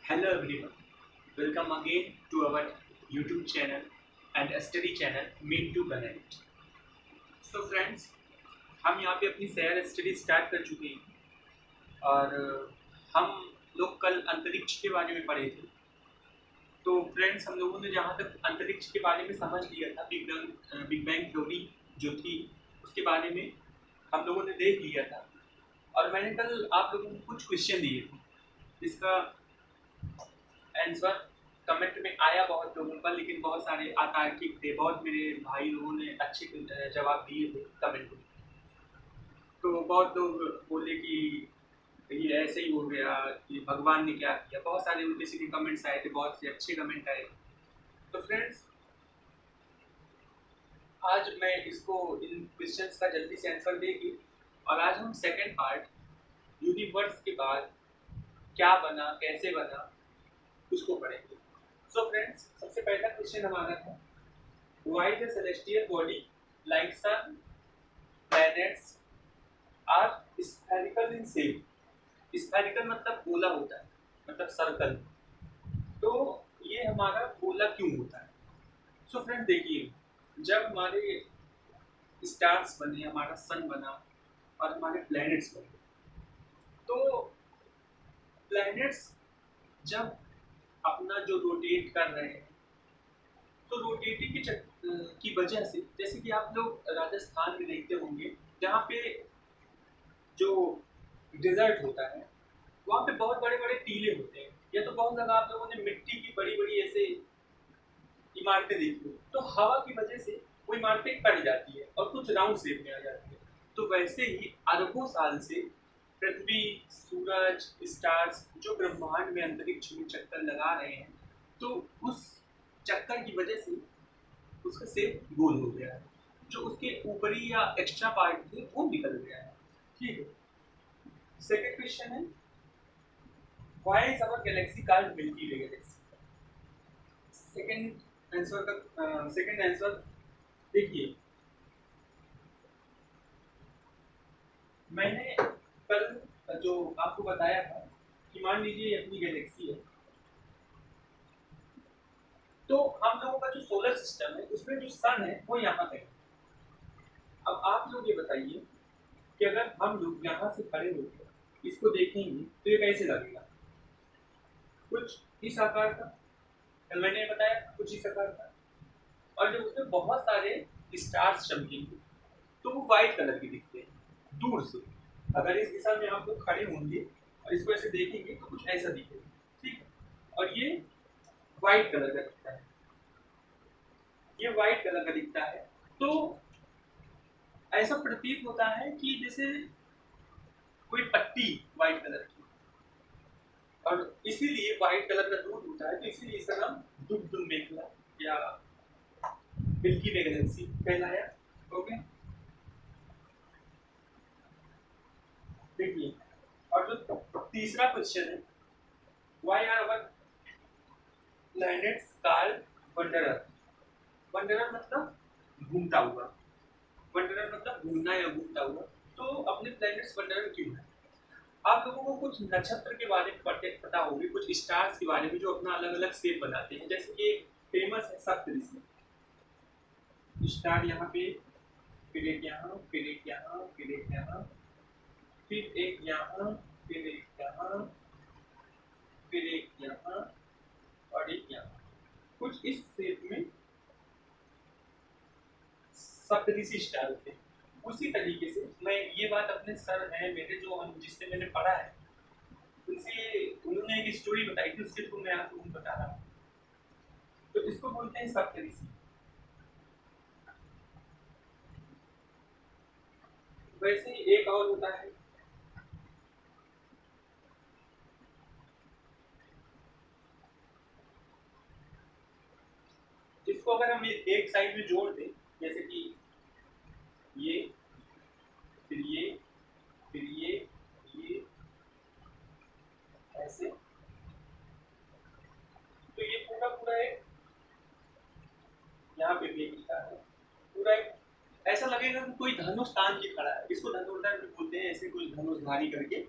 Hello everyone, welcome again to our YouTube channel and study channel Mean to Connect. So friends, हम यहाँ पे अपनी सैर study start कर चुके हैं और हम लोग कल अंतरिक्ष के बारे में पढ़े थे। तो फ्रेंड्स, हम लोगों ने जहाँ तक अंतरिक्ष के बारे में समझ लिया था, बिग बैंग थ्योरी जो थी उसके बारे में हम लोगों ने देख लिया था। और मैंने कल आप लोगों को कुछ क्वेश्चन दिए थे जिसका आंसर कमेंट में आया बहुत लोगों का, लेकिन बहुत सारे अतार्किक थे। बहुत मेरे भाई लोगों ने अच्छे जवाब दिए थे कमेंट में। तो बहुत लोग बोले कि ये ऐसे ही हो गया, ये भगवान ने क्या किया। बहुत सारे उनके से कमेंट्स आए थे, बहुत से अच्छे कमेंट आए थे। तो फ्रेंड्स, आज मैं इसको इन क्वेश्चंस का जल्दी से आंसर देगी और आज हम सेकंड पार्ट यूनिवर्स के बाद क्या बना, कैसे बना, उसको पढ़ेंगे। सो फ्रेंड्स, सबसे पहला क्वेश्चन हमारा था, why the celestial body like sun, planets are spherical in shape? Spherical मतलब गोला होता है, मतलब सर्कल। तो ये हमारा गोला क्यों होता है? सो फ्रेंड्स देखिए, जब हमारे स्टार्स बने, हमारा सन बना और हमारे प्लैनेट्स बने, तो प्लैनेट्स जब अपना जो रोटेट कर रहे हैं, तो रोटेटिंग की वजह से, जैसे कि आप लोग राजस्थान में देखते होंगे, जहाँ पे जो डिजर्ट होता है वहाँ पे बहुत बड़े बड़े टीले होते हैं, या तो बहुत जगह आप लोगों ने मिट्टी की बड़ी बड़ी ऐसे इमारतें देखी हो, तो हवा की वजह से वो इमारतें कट जाती है और कुछ राउंड शेप में आ जाती है। तो वैसे ही अरबों साल से पृथ्वी, सूरज, स्टार्स जो ब्रह्मांड में अंतरिक्ष में चक्कर लगा रहे हैं, तो उस चक्कर की वजह से उसका शेप गोल हो गया है। जो उसके ऊपरी या एक्स्ट्रा पार्ट थे वो निकल गया है। ठीक है। सेकंड क्वेश्चन है, why is our galaxy called Milky Way galaxy? Second answer देखिए, मैंने कल जो आपको बताया था कि मान लीजिए ये अपनी गैलेक्सी है, तो हम लोगों का जो सोलर सिस्टम है उसमें जो सन है वो यहाँ पे है। अब आप लोग ये बताइए कि अगर हम लोग यहाँ से खड़े होकर इसको देखेंगे तो ये कैसे लगेगा? कुछ इस आकार का, कल मैंने बताया कुछ इस आकार का। और जब उसमें बहुत सारे स्टार्स चमकेंगे तो वो व्हाइट कलर के दिखते हैं दूर से। अगर इस दिशा में आप लोग खड़े होंगे और इसको ऐसे देखेंगे तो कुछ ऐसा दिखेगा, ठीक है। और ये व्हाइट कलर का दिखता है, ये व्हाइट कलर का दिखता है। तो ऐसा प्रतीत होता है कि जैसे कोई पट्टी व्हाइट कलर की, और इसीलिए व्हाइट कलर का दूध होता है, तो इसीलिए इसका नाम दुग्ध मेघला या मिल्की वे गैलेक्सी कहलाया। ओके, देखिए। और जो तीसरा क्वेश्चन है, why are our planets called wanderer? Wanderer मतलब घूमता हुआ, वंडरर मतलब घूमना या घूमता हुआ। तो अपने प्लैनेट्स वंडरर क्यों है? आप लोगों को कुछ नक्षत्र के बारे में पता होगी, कुछ स्टार्स के बारे में जो अपना अलग अलग शेप बनाते हैं। जैसे कि फेमस है सप्तऋषि स्टार, यहाँ पे फिर एक यहाँ, फिर एक यहाँ, फिर एक यहाँ, फिर एक यहाँ, फिर एक यहाँ, फिर एक यहाँ और एक यहाँ। कुछ इस शेप में सप्तऋषि स्टार होते हैं। उसी तरीके से मैं ये बात अपने सर हैं मेरे, जो जिससे मैंने पढ़ा है, उनसे उन्होंने एक स्टोरी बताई थी, उसके थ्रू मैं आपको बता रहा हूँ। तो इसको बोलते हैं सप्तऋषि। वैसे ही एक और होता है, जिसको अगर हम एक साइड में जोड़ दें, जैसे कि ये, फिर ये, फिर ये ऐसे, तो ये पूरा पूरा एक, यहाँ पे भी एक स्टार है, पूरा एक ऐसा लगेगा कि कोई धनुष तान के खड़ा है। इसको धनुर्धर भी बोलते हैं, ऐसे कोई धनुषधारी करके।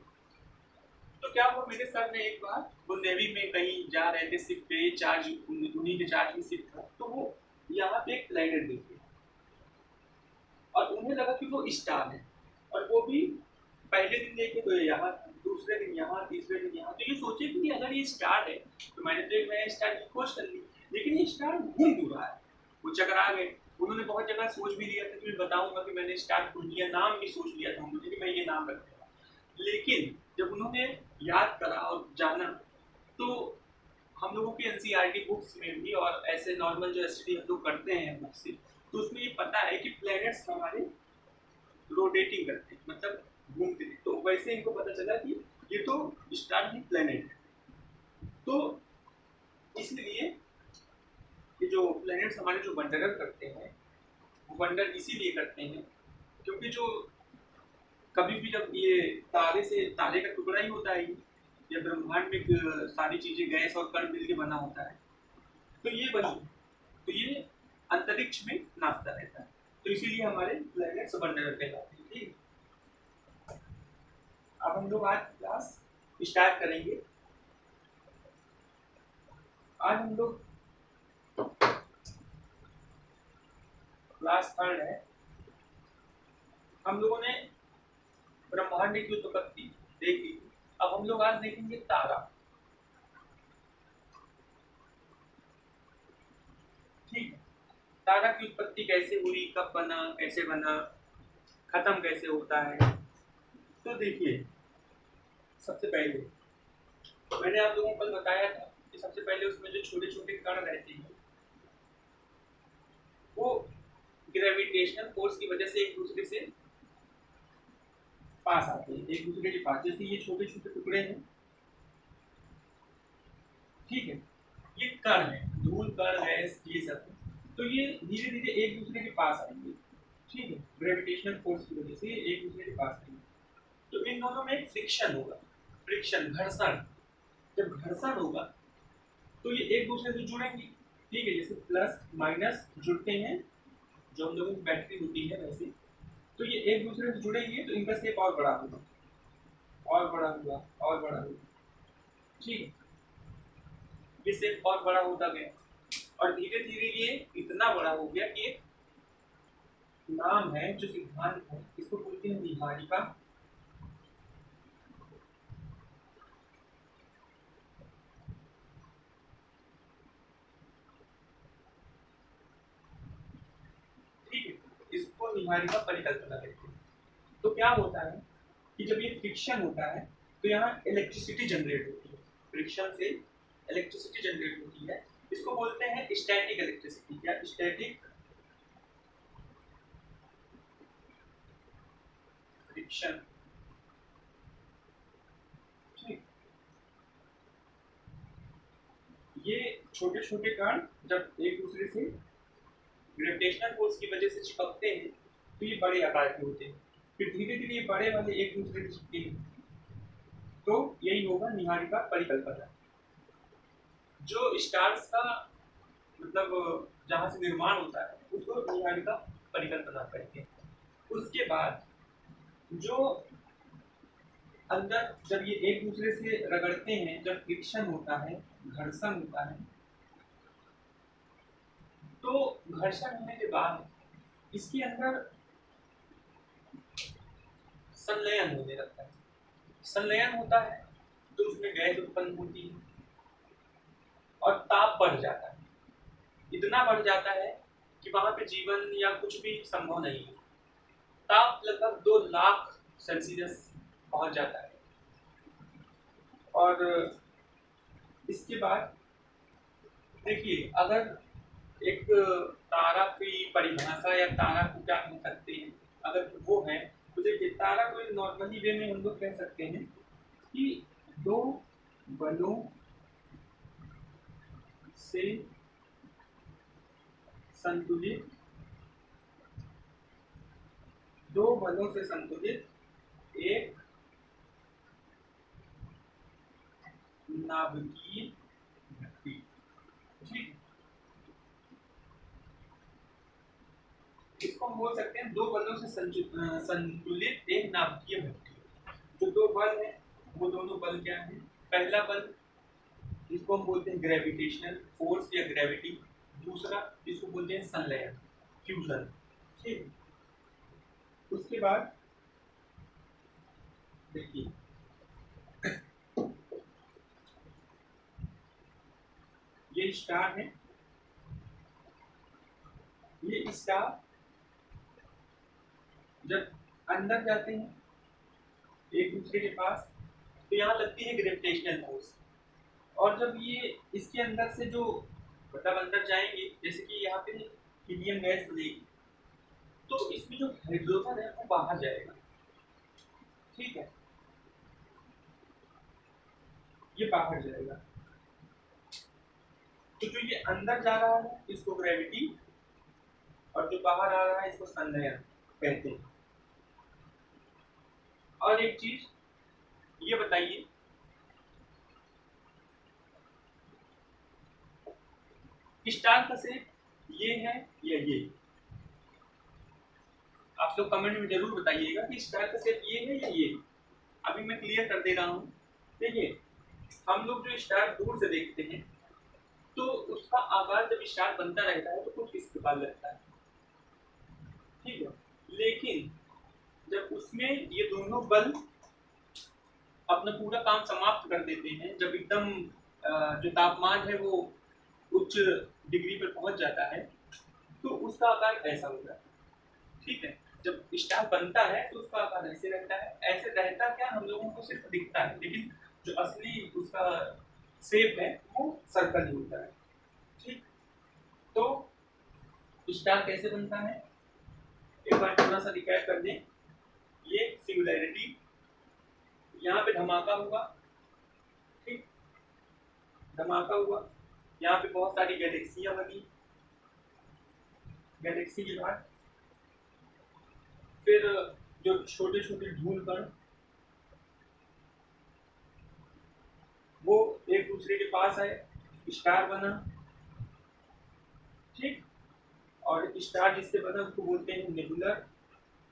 तो क्या हुआ, मेरे सर ने एक बार, वो नेवी में कहीं जा रहे थे शिप पे, चार्ज उन्हीं के चार्ज में शिप था, तो वो यहाँ पे एक प्लेनेट देखे और उन्हें लगा कि वो स्टार है, और वो भी पहले दिन देखे तो यहाँ, दूसरे दिन यहाँ, तीसरे दिन यहाँ, तो ये सोचे कि अगर ये स्टार है तो मैंने तो एक नया स्टार की खोज कर ली, लेकिन ये स्टार घूम क्यों रहा है। वो चकरा गए, उन्होंने बहुत जगह सोच भी लिया था कि मैं बताऊंगा कि मैंने स्टार ढूंढ लिया, नाम भी सोच लिया था उन्होंने कि मैं ये नाम रखूंगा, लेकिन जब उन्होंने याद करा और जाना तो हम लोगों की एनसीईआरटी बुक्स में भी और ऐसे नॉर्मल जो स्टडी हम लोग करते हैं बुक्स से, तो उसमें ये पता है कि प्लैनेट्स हमारे रोटेटिंग करते हैं, मतलब घूमते हैं, तो वैसे इनको पता चला कि ये तो स्टार ही प्लैनेट है। तो इसलिए ये जो प्लैनेट्स हमारे जो वंडर करते हैं, वो वंडर इसीलिए करते हैं क्योंकि जो कभी भी जब ये तारे से, तारे का टुकड़ा ही होता है या ब्रह्मांड में सारी चीजें गैस और कण मिल के बना होता है, तो ये बनी, तो ये अंतरिक्ष में नाचता रहता है, तो इसीलिए हमारे प्लैनेट्स वंडर कहलाते हैं। ठीक, अब हम लोग आज क्लास स्टार्ट करेंगे। आज हम लोग क्लास थर्ड है, हम लोगों ने ब्रह्मांड की उत्पत्ति देख ली, अब हम लोग आज देखेंगे तारा। ठीक है, तारा की उत्पत्ति कैसे हुई, कब बना, कैसे बना, खत्म कैसे होता है। तो देखिए, सबसे पहले मैंने आप लोगों को कल बताया था कि सबसे पहले उसमें जो छोटे छोटे कण रहते हैं वो ग्रेविटेशनल फोर्स की वजह से एक दूसरे से पास आते हैं, एक दूसरे के पास, जैसे ये छोटे छोटे टुकड़े हैं, ठीक है, ये कण है, धूल कण गैस ये सब, तो ये धीरे धीरे एक दूसरे के पास आएंगे, ठीक है, ग्रेविटेशनल फोर्स की वजह से एक दूसरे के पास आएंगे, तो इन दोनों में फ्रिक्शन होगा, फ्रिक्शन, घर्षण, जब घर्षण होगा तो ये एक दूसरे से जुड़ेंगे, ठीक है, जैसे प्लस माइनस जुड़ते हैं, जो हम लोगों की बैटरी होती है वैसे, तो ये एक दूसरे से जुड़ेंगे तो इनका शेप और बड़ा होगा, और बड़ा हुआ, और बड़ा हुआ, ठीक है, ये शेप और बड़ा होता गया, और धीरे धीरे ये इतना बड़ा हो गया कि एक नाम है, जो सिद्धांत है, इसको बोलते हैं निहारिका। ठीक है, इसको निहारिका परिकल्पना कहते हैं। तो क्या होता है कि जब ये फ्रिक्शन होता है तो यहाँ इलेक्ट्रिसिटी जनरेट होती है, फ्रिक्शन से इलेक्ट्रिसिटी जनरेट होती है, इसको बोलते हैं स्टैटिक इलेक्ट्रिसिटी या स्टैटिक फ्रिक्शन। ठीक, ये छोटे छोटे कण जब एक दूसरे से ग्रेविटेशनल फोर्स की वजह से चिपकते हैं तो ये बड़े आकार के होते हैं, फिर धीरे धीरे ये बड़े वाले एक दूसरे से चिपके हैं, तो यही होगा निहारिका परिकल्पना। जो स्टार्स का मतलब जहाँ से निर्माण होता है उसको निहारिका परिकल्पना कहते हैं। उसके बाद जो अंदर जब ये एक दूसरे से रगड़ते हैं, जब फ्रिक्शन होता है, घर्षण होता है, तो घर्षण होने के बाद इसके अंदर संलयन होने लगता है, संलयन होता है तो उसमें गैस उत्पन्न होती है और ताप बढ़ जाता है, इतना बढ़ जाता है कि वहां पे जीवन या कुछ भी संभव नहीं है, ताप लगभग 2 लाख सेल्सियस पहुंच जाता है। और इसके बाद देखिए, अगर एक तारा की परिभाषा या तारा को क्या कह सकते हैं, अगर वो है तो देखिए, तारा को नॉर्मली वे में हम लोग कह सकते हैं कि दो बलों से संतुलित, दो बलों से संतुलित एक नाभिकीय भट्टी। ठीक, इसको हम बोल सकते हैं दो बलों से संतुलित एक नाभिकीय भट्टी। जो दो बल है वो दोनों बल क्या है? पहला बल जिसको हम बोलते हैं ग्रेविटेशनल फोर्स या ग्रेविटी, दूसरा जिसको बोलते हैं संलयन, फ्यूजन। ठीक, उसके बाद देखिए ये स्टार है, ये स्टार जब अंदर जाते हैं एक दूसरे के पास तो यहाँ लगती है ग्रेविटेशनल फोर्स, और जब ये इसके अंदर से जो मतलब अंदर जाएंगे, जैसे कि यहाँ पे हीलियम गैस बनेगी तो इसमें जो हाइड्रोजन है वो बाहर जाएगा। ठीक है, ये बाहर जाएगा, तो जो ये अंदर जा रहा है इसको ग्रेविटी, और जो बाहर आ रहा है इसको संलयन कहते हैं। और एक चीज ये बताइए, स्टार का शेप ये है या ये? आप लोग कमेंट में जरूर बताइएगा कि स्टार का शेप ये है या ये। अभी मैं क्लियर कर दे रहा हूँ। देखिए, हम लोग जो स्टार दूर से देखते हैं तो उसका आकार जब स्टार बनता रहता है तो कुछ इस प्रकार लगता है। ठीक है, लेकिन जब उसमें ये दोनों बल अपना पूरा काम समाप्त कर देते हैं, जब एकदम जो तापमान है वो उच्च डिग्री पर पहुंच जाता है तो उसका आकार ऐसा होता है। ठीक है, जब स्टार बनता है तो उसका आकार ऐसे रहता है। ऐसे रहता क्या, हम लोगों को सिर्फ दिखता है, लेकिन जो असली उसका शेप है वो सर्कल ही होता है। ठीक, तो स्टार कैसे बनता है एक बार थोड़ा सा रिकैप कर दें। ये सिंगुलैरिटी, यहाँ पे धमाका हुआ, ठीक, धमाका हुआ, यहाँ पे बहुत सारी गैलेक्सियां बनी, गैलेक्सी के बाद फिर जो छोटे छोटे धूल कण वो एक दूसरे के पास आए, स्टार बना। ठीक, और स्टार जिससे बना उसको बोलते हैं nebular,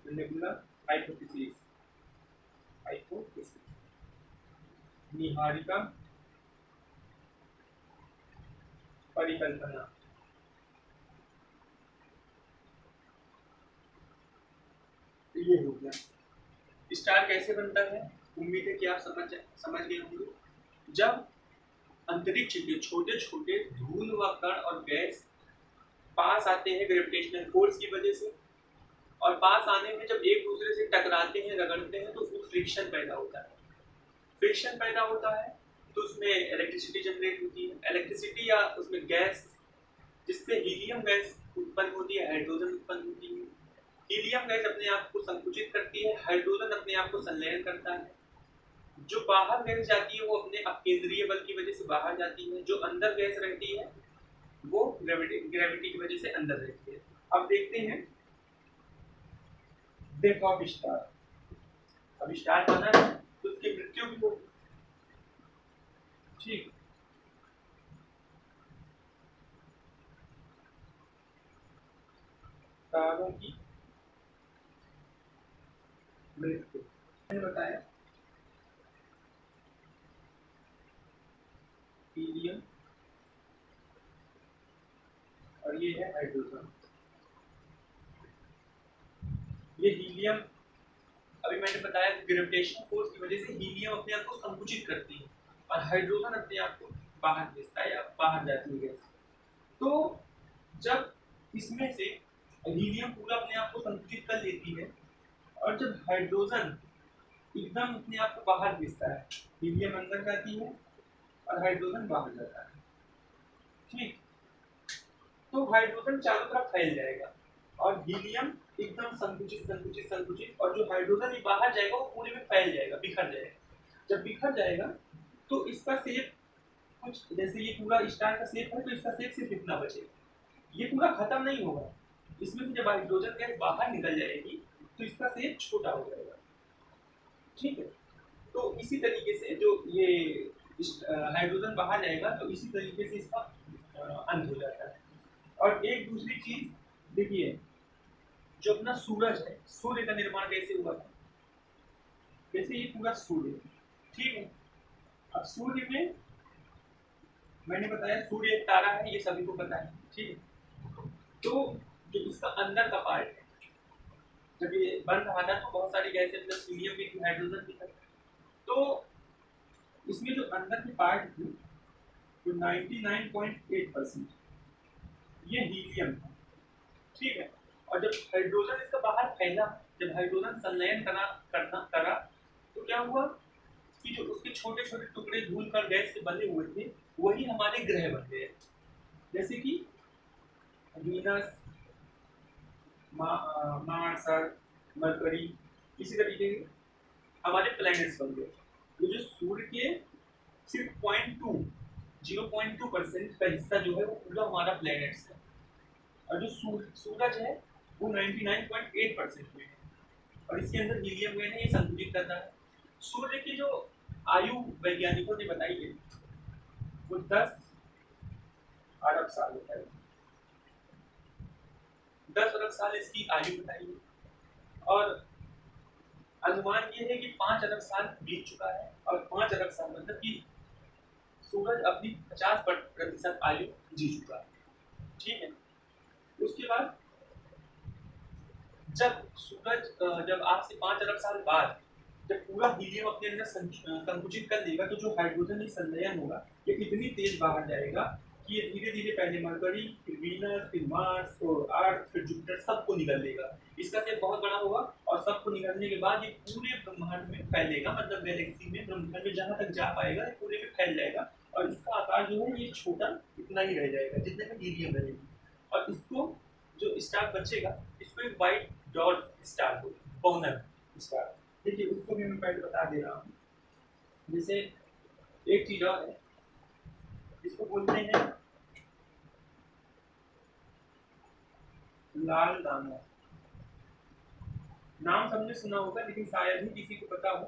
nebular hypothesis, hypothesis, Niharika परिकल्पना। ये हो गया स्टार कैसे बनता है। उम्मीद है कि आप समझ गए होंगे। जब अंतरिक्ष के छोटे छोटे धूल व कण और गैस पास आते हैं ग्रेविटेशनल फोर्स की वजह से, और पास आने में जब एक दूसरे से टकराते हैं, रगड़ते हैं, तो उसमें फ्रिक्शन पैदा होता है। फ्रिक्शन पैदा होता है तो उसमें इलेक्ट्रिसिटी जनरेट होती है। इलेक्ट्रिसिटी या उसमें गैस, जिससे हीलियम गैस उत्पन्न होती है, हाइड्रोजन उत्पन्न होती है। हीलियम गैस अपने आप को संकुचित करती है, हाइड्रोजन अपने आप को संलयन करता है। जो बाहर गैस जाती है वो अपने अकेंद्रीय बल की वजह से बाहर जाती है, जो अंदर गैस रहती है वो ग्रेविटी की वजह से अंदर रहती है। अब देखते हैं डेथ ऑफ स्टार। अब स्टार बना है तो उसकी मृत्यु भी होगी। ठीक, तारों की मृत्यु मैंने बताया हीलियम और ये है हाइड्रोजन। ये हीलियम, अभी मैंने बताया ग्रेविटेशन फोर्स की वजह से हीलियम अपने आप को संकुचित करती है और हाइड्रोजन अपने आप को बाहर भेजता है या बाहर जाती है गैस। तो जब इसमें से हीलियम पूरा अपने आप को संकुचित कर लेती है और जब हाइड्रोजन एकदम अपने आप को बाहर भेजता है, हीलियम अंदर जाती है और हाइड्रोजन बाहर जाता है। ठीक, तो हाइड्रोजन चारों तरफ फैल जाएगा और हीलियम एकदम संकुचित संकुचित संकुचित, और जो हाइड्रोजन भी बाहर जाएगा वो पूरे में फैल जाएगा, बिखर जाएगा। जब बिखर जाएगा तो इसका शेप कुछ जैसे ये पूरा स्टार का शेप है तो इसका शेप सिर्फ इतना बचेगा, ये पूरा खत्म नहीं होगा। इसमें से जब हाइड्रोजन गैस बाहर निकल जाएगी तो इसका शेप छोटा हो जाएगा। ठीक है, तो इसी तरीके से जो ये हाइड्रोजन बाहर जाएगा तो इसी तरीके से इसका अंत हो जाता है। और एक दूसरी चीज देखिए, जो अपना सूरज है, सूर्य का निर्माण कैसे हुआ था? जैसे ये पूरा सूर्य, ठीक है। अब सूर्य में मैंने बताया सूर्य एक तारा है, ये सभी को पता है, ठीक है। तो जो इसका अंदर का पार्ट है, जब ये बन रहा था तो बहुत सारी गैसें प्लस हीलियम भी थी, हाइड्रोजन भी था। तो इसमें जो अंदर की पार्ट थी तो 99.8% ये हीलियम था, ठीक है। और जब हाइड्रोजन इसका बाहर फैला, जब हाइड्रोजन संलयन करा तो क्या हुआ कि जो उसके छोटे छोटे टुकड़े धूल कर गैस से बने हुए थे वही हमारे ग्रह बन गए, जैसे कि वीनस, मार्स, मरकरी, इसी तरीके के हमारे प्लैनेट्स बन गए। तो जो सूर्य के सिर्फ 0.2% का हिस्सा जो है वो पूरा हमारा प्लैनेट्स है, और जो सूरज है वो 99.8% में है, और इसके अंदर हीलियम गैस है, ये संकुचित करता है। सूर्य की जो आयु वैज्ञानिकों ने बताई है वो 10 अरब साल होता है, 10 अरब साल इसकी आयु बताई है। और अनुमान ये है कि 5 अरब साल बीत चुका है, और 5 अरब साल मतलब कि सूरज अपनी 50% आयु जी चुका है, ठीक है। उसके बाद जब आज से 5 अरब साल बाद जब पूरा हीलियम अपने अंदर संकुचित कर लेगा तो जो हाइड्रोजन में संलयन होगा ये इतनी तेज बाहर जाएगा कि ये धीरे धीरे पहले मरकरी, फिर वीनस, फिर मार्स और अर्थ, फिर जुपिटर सबको निगल लेगा। इसका शेप बहुत बड़ा होगा और सबको निगलने के बाद ये पूरे ब्रह्मांड में फैलेगा, मतलब गैलेक्सी में, ब्रह्मांड में जहां तक जा पाएगा ये पूरे में फैल जाएगा, और इसका आकार जो है ये छोटा इतना ही रह जाएगा जितने में हीलियम रहेगी। और इसको जो स्टार बचेगा इसको एक व्हाइट डॉट स्टार बोलते हैं, बॉनर स्टार। देखिए उसको भी मैं पहले बता दे रहा हूँ। जैसे एक चीज और है, इसको बोलते हैं लाल दानव। नाम सबने सुना होगा लेकिन शायद ही किसी को पता हो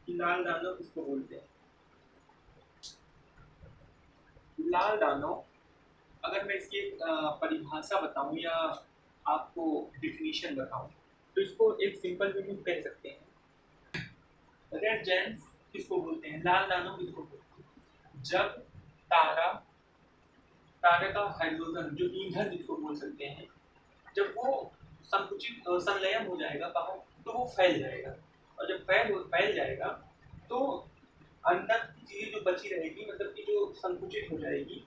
कि लाल दानव किसको बोलते हैं। लाल दानव, अगर मैं इसकी परिभाषा बताऊं या आपको डिफिनीशन बताऊं तो इसको एक सिंपल वे में कह सकते हैं। रेड जेंट्स किसको बोलते हैं, लाल दानव किसको बोलते हैं, जब तारे का हाइड्रोजन जो ईंधन जिसको बोल सकते हैं, जब वो संकुचित संलयन हो जाएगा बाहर तो वो फैल जाएगा, और जब फैल जाएगा तो अंदर की चीजें जो बची रहेगी, मतलब कि जो संकुचित हो जाएगी,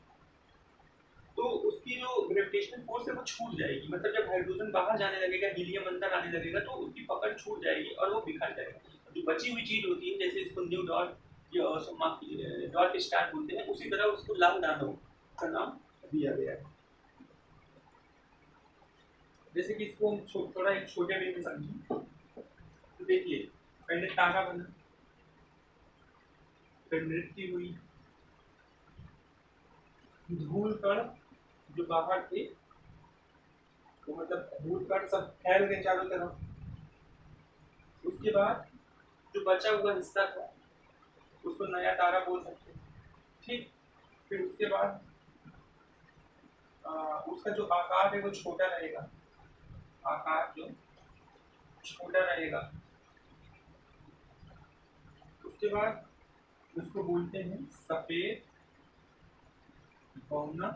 तो उसकी जो ग्रेविटेशनल फोर्स है वो छूट जाएगी। मतलब जब हाइड्रोजन बाहर जाने लगेगा, हीलियम अंदर आने लगेगा तो उसकी पकड़ छूट जाएगी और वो बिखर जाएगा। जो बची हुई चीज होती है जैसे इसको न्यू डॉट डॉट स्टार बोलते हैं, उसी तरह उसको लाल दानव का नाम दिया गया है। जैसे कि इसको हम थोड़ा एक छोटे वे में समझें तो देखिए पहले तारा बना, फिर मृत्यु हुई, धूल कण जो बाहर थे तो मतलब धूल कण सब फैल गए चारों तरफ। उसके बाद जो बचा हुआ हिस्सा था उसको नया तारा बोल सकते हैं, ठीक। फिर उसके बाद उसका जो आकार है वो छोटा रहेगा, आकार जो छोटा रहेगा। उसके बाद उसको बोलते हैं सफेद गौना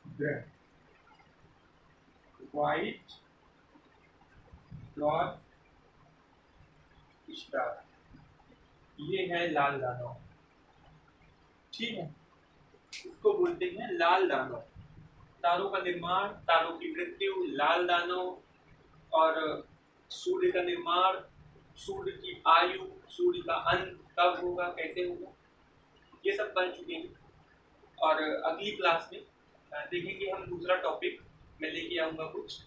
ग्रह, व्हाइट डॉट स्टार, ये है लाल दानव, ठीक है। इसको बोलते हैं लाल दानव। तारों का निर्माण, तारों की मृत्यु, लाल दानव, और सूर्य का निर्माण, सूर्य की आयु, सूर्य का अंत कब होगा, कैसे होगा, ये सब बन चुके हैं। और अगली क्लास में देखेंगे हम दूसरा टॉपिक मैं लेके आऊँगा कुछ,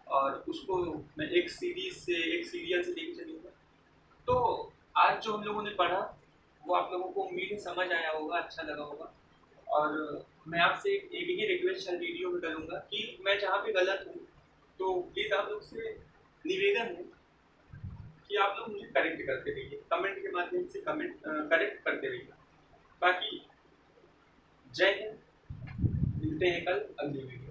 और उसको मैं एक सीरीज से, एक सीरियल से लेके चलूँगा। तो आज जो हम लोगों ने पढ़ा वो आप लोगों को उम्मीद है समझ आया होगा, अच्छा लगा होगा। और मैं आपसे एक ही रिक्वेस्ट हर वीडियो में करूँगा कि मैं जहाँ पे गलत हूँ तो प्लीज़ आप लोग से निवेदन है कि आप लोग मुझे करेक्ट करते रहिए, कमेंट के माध्यम से कमेंट करेक्ट करते रहिए। बाकी जय हिंद, मिलते हैं कल अगली वीडियो।